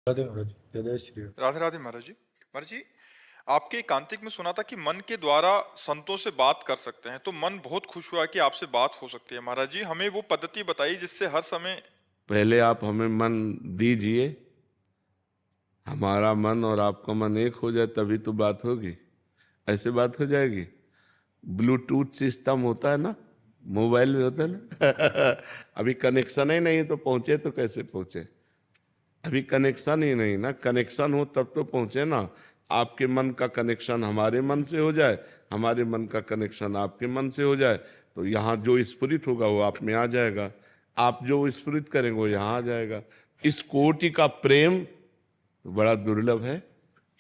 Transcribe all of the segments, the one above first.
राधे महाराज, जय श्री राम। राधे राधे महाराज जी। महाराज जी, आपके एकांतिक में सुना था कि मन के द्वारा संतों से बात कर सकते हैं, तो मन बहुत खुश हुआ कि आपसे बात हो सकती है। महाराज जी, हमें वो पद्धति बताइए जिससे हर समय। पहले आप हमें मन दीजिए, हमारा मन और आपका मन एक हो जाए तभी तो बात होगी। ऐसे बात हो जाएगी? ब्लूटूथ सिस्टम होता है ना, मोबाइल में होता है ना अभी कनेक्शन ही नहीं तो पहुंचे तो कैसे पहुंचे? अभी कनेक्शन ही नहीं ना, कनेक्शन हो तब तो पहुंचे ना। आपके मन का कनेक्शन हमारे मन से हो जाए, हमारे मन का कनेक्शन आपके मन से हो जाए, तो यहाँ जो स्फुरित होगा वो आप में आ जाएगा, आप जो स्फुरित करेंगे वो यहाँ आ जाएगा। इस कोटि का प्रेम तो बड़ा दुर्लभ है।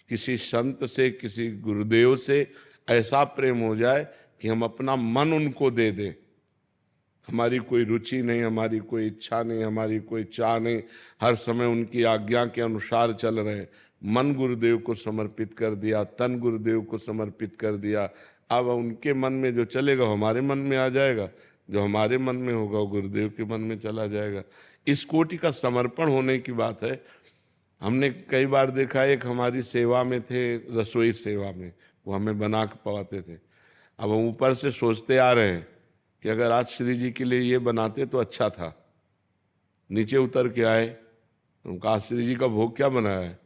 किसी संत से, किसी गुरुदेव से ऐसा प्रेम हो जाए कि हम अपना मन उनको दे दें। हमारी कोई रुचि नहीं, हमारी कोई इच्छा नहीं, हमारी कोई चाह नहीं, हर समय उनकी आज्ञा के अनुसार चल रहे। मन गुरुदेव को समर्पित कर दिया, तन गुरुदेव को समर्पित कर दिया। अब उनके मन में जो चलेगा हमारे मन में आ जाएगा, जो हमारे मन में होगा वो गुरुदेव के मन में चला जाएगा। इस कोटि का समर्पण होने की बात है। हमने कई बार देखा, एक हमारी सेवा में थे, रसोई सेवा में, वो हमें बना के पवाते थे। अब हम ऊपर से सोचते आ रहे हैं कि अगर आज श्री जी के लिए ये बनाते तो अच्छा था। नीचे उतर के आए, उनका आज श्री जी का भोग क्या बनाया है?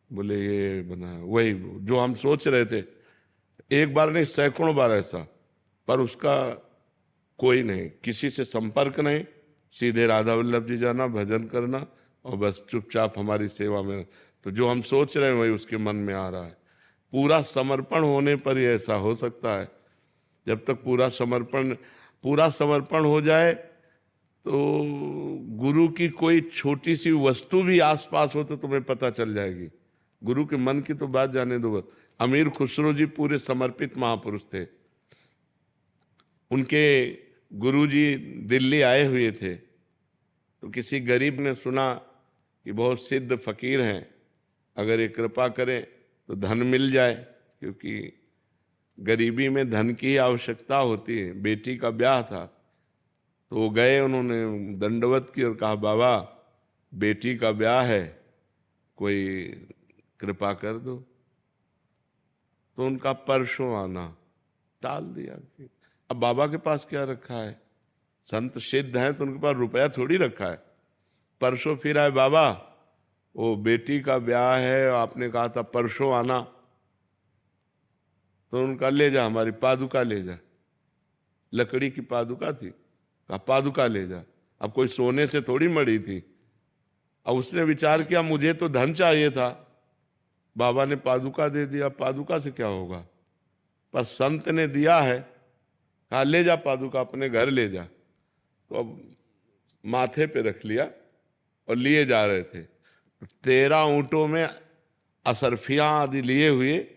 बोले ये बना है, वही जो हम सोच रहे थे। एक बार नहीं, सैकड़ों बार ऐसा, पर उसका कोई नहीं, किसी से संपर्क नहीं, सीधे राधा वल्लभ जी जाना, भजन करना और बस चुपचाप हमारी सेवा में। तो जो हम सोच रहे हैं वही उसके मन में आ रहा है। पूरा समर्पण होने पर ही ऐसा हो सकता है। जब तक पूरा समर्पण हो जाए तो गुरु की कोई छोटी सी वस्तु भी आसपास हो तो तुम्हें पता चल जाएगी। गुरु के मन की तो बात जाने दो। अमीर खुसरो जी पूरे समर्पित महापुरुष थे। उनके गुरुजी दिल्ली आए हुए थे, तो किसी गरीब ने सुना कि बहुत सिद्ध फकीर हैं, अगर ये कृपा करें तो धन मिल जाए, क्योंकि गरीबी में धन की आवश्यकता होती है। बेटी का ब्याह था, तो वो गए, उन्होंने दंडवत की और कहा, बाबा बेटी का ब्याह है, कोई कृपा कर दो। तो उनका परसों आना टाल दिया। अब बाबा के पास क्या रखा है? संत सिद्ध हैं तो उनके पास रुपया थोड़ी रखा है। परसों फिर आए, बाबा वो बेटी का ब्याह है, आपने कहा था परसों आना। तो उनका, ले जा, हमारी पादुका ले जा। लकड़ी की पादुका थी, कहा पादुका ले जा। अब कोई सोने से थोड़ी मड़ी थी। अब उसने विचार किया, मुझे तो धन चाहिए था, बाबा ने पादुका दे दिया, पादुका से क्या होगा, पर संत ने दिया है, कहा ले जा पादुका, अपने घर ले जा। तो अब माथे पे रख लिया और लिए जा रहे थे। 13 ऊंटों में असरफियां आदि लिए हुए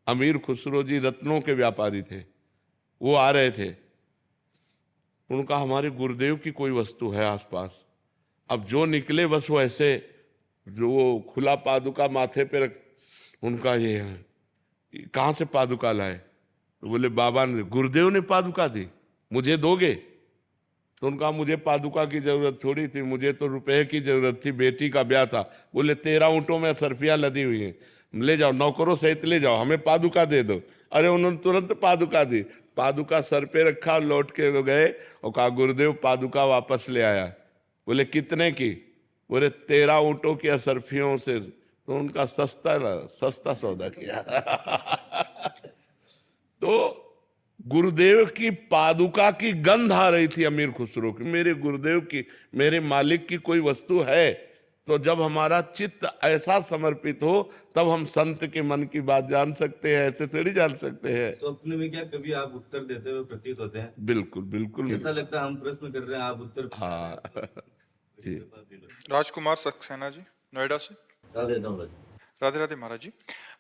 अमीर खुसरो जी रत्नों के व्यापारी थे, वो आ रहे थे। उनका, हमारे गुरुदेव की कोई वस्तु है आसपास? अब जो निकले बस वो ऐसे, जो वो खुला पादुका माथे पे रख, उनका ये कहाँ से पादुका लाए? तो बोले बाबा ने, गुरुदेव ने पादुका दी, मुझे दोगे? तो उनका, मुझे पादुका की जरूरत थोड़ी थी, मुझे तो रुपए की जरूरत थी, बेटी का ब्याह था। बोले 13 ऊंटों में सरफियां लदी हुई हैं, ले जाओ, नौकरों सहित ले जाओ, हमें पादुका दे दो। अरे उन्होंने तुरंत पादुका दी, पादुका सर पे रखा, लौट के गए और कहा, गुरुदेव पादुका वापस ले आया। बोले कितने की? बोले 13 ऊंटों की असरफियों से। तो उनका सस्ता सौदा किया तो गुरुदेव की पादुका की गंध आ रही थी अमीर खुसरो की, मेरे गुरुदेव की, मेरे मालिक की कोई वस्तु है। तो जब हमारा चित्त ऐसा समर्पित हो तब हम संत के मन की बात जान सकते हैं, ऐसे थोड़ी जान सकते हैं। स्वप्न में क्या कभी आप उत्तर देते हुए प्रतीत होते हैं? बिल्कुल बिल्कुल। ऐसा लगता है हम प्रश्न कर रहे हैं, आप उत्तर। हाँ जी। राजकुमार सक्सेना जी, नोएडा से। राधे राधे महाराज जी।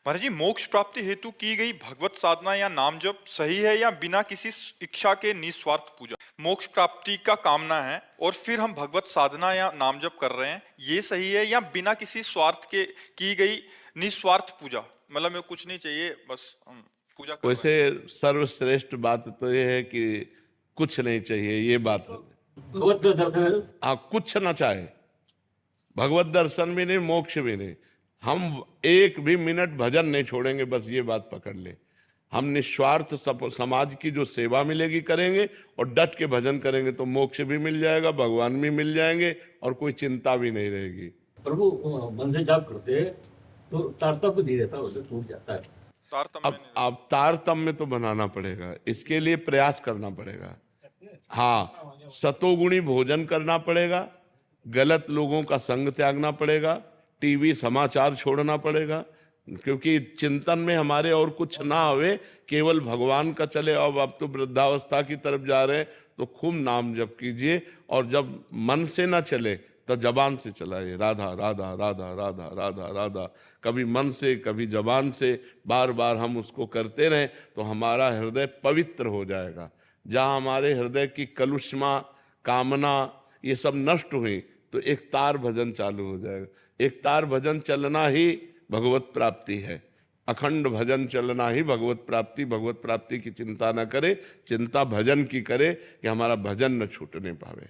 महाराज जी, मोक्ष प्राप्ति हेतु की गई भगवत साधना या नाम जप सही है या बिना किसी इच्छा के निस्वार्थ पूजा? मोक्ष प्राप्ति का कामना है और फिर हम भगवत साधना या नाम जप कर रहे हैं, ये सही है या बिना किसी स्वार्थ के की गई निस्वार्थ पूजा? मतलब में कुछ नहीं चाहिए, बस हम पूजा कर रहे हैं। वैसे सर्वश्रेष्ठ बात तो ये है कि कुछ नहीं चाहिए, ये बात है। भगवत दर्शन, हाँ, कुछ ना चाहे, भगवत दर्शन भी नहीं, मोक्ष भी नहीं, हम एक भी मिनट भजन नहीं छोड़ेंगे, बस ये बात पकड़ ले। हम निस्वार्थ समाज की जो सेवा मिलेगी करेंगे और डट के भजन करेंगे तो मोक्ष भी मिल जाएगा, भगवान भी मिल जाएंगे और कोई चिंता भी नहीं रहेगी। प्रभु मन से जाप करते हैं तो तारतम्य नहीं रहता, वो टूट जाता है। तारतम्य अब तारतम्य तो बनाना पड़ेगा, इसके लिए प्रयास करना पड़ेगा। हाँ, सतोगुणी भोजन करना पड़ेगा, गलत लोगों का संग त्यागना पड़ेगा, टीवी समाचार छोड़ना पड़ेगा, क्योंकि चिंतन में हमारे और कुछ ना आवे, केवल भगवान का चले। अब तो वृद्धावस्था की तरफ जा रहे हैं तो खूब नाम जप कीजिए, और जब मन से ना चले तो जबान से चलाइए, राधा राधा राधा राधा राधा राधा। कभी मन से कभी जबान से बार बार हम उसको करते रहें तो हमारा हृदय पवित्र हो जाएगा। जहाँ हमारे हृदय की कलुषमा कामना ये सब नष्ट हुई तो एक तार भजन चालू हो जाएगा। एक तार भजन चलना ही भगवत प्राप्ति है, अखंड भजन चलना ही भगवत प्राप्ति। भगवत प्राप्ति की चिंता न करे, चिंता भजन की करे कि हमारा भजन न छूटने पावे।